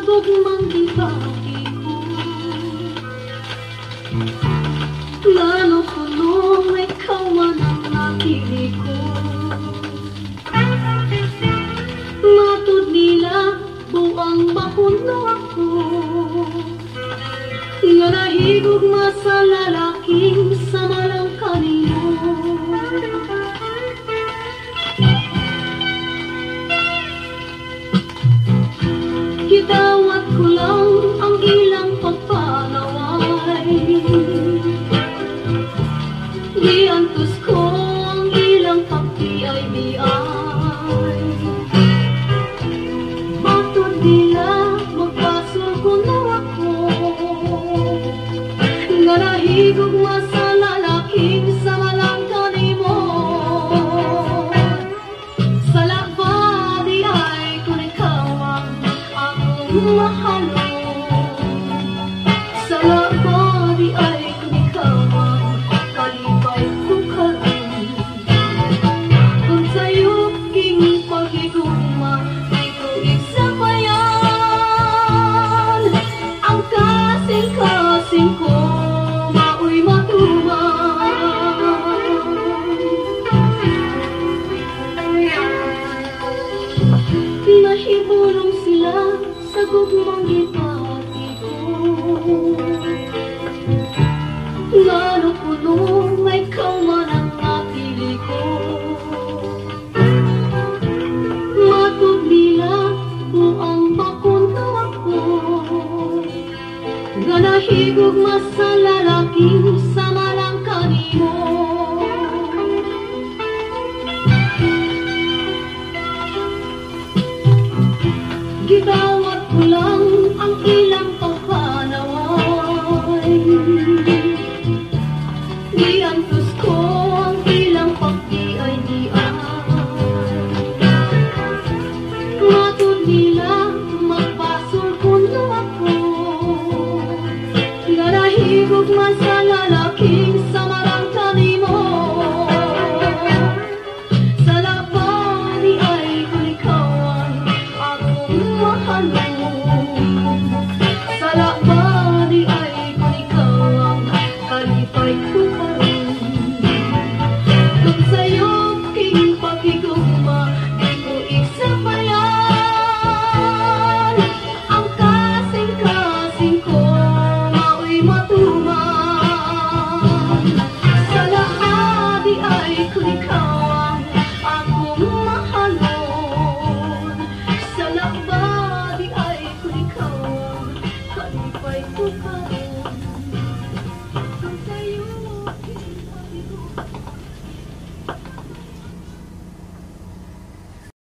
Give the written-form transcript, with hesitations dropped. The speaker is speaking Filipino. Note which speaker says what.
Speaker 1: gugmang ibagi ko. Lalo ko nung ikaw man ang napili ko. Matud nila buang bakuno ako, nga nahigugma sa lalaking sama lang kanino. Gidawat ko lang ang ilang pagpanaway, giantos ko ang ilang pagtiay-biay. Matod nila magpasol ko na ako, nga nahigugma sa lalaking sama lang kanimo. Sa labadi ay kung ikaw ang akong mahalo, sa labadi ay kung ikaw ang kalipay ko karon. Kung sa'yo king paghigugma di ko isabayan, ang kasing-kasing ko mao'y matuman. Nahibulong sila sa gugmang ibagi ko, ngano puno may ikaw man ang napili ko. Matud nila buang bakunto ako, nga nahigugma sa lalaking sama lang kanimo. Gidawat ko lang ang ilang pagpanaway, giantos ko ang ilang pagtiay-diay. Matud nila magpasol ko na ako, nga nahigugma sa lalaking sama lang kanimo. Sa labadi ay kung ikaw ang akong mahalo, sa labadi ay kung ikaw ang kalipay ko karon. Kung sa'yo king pakigugma di ko isabayan, ang kasing-kasing ko mao'y matuman. Sa labadi ay kung ikaw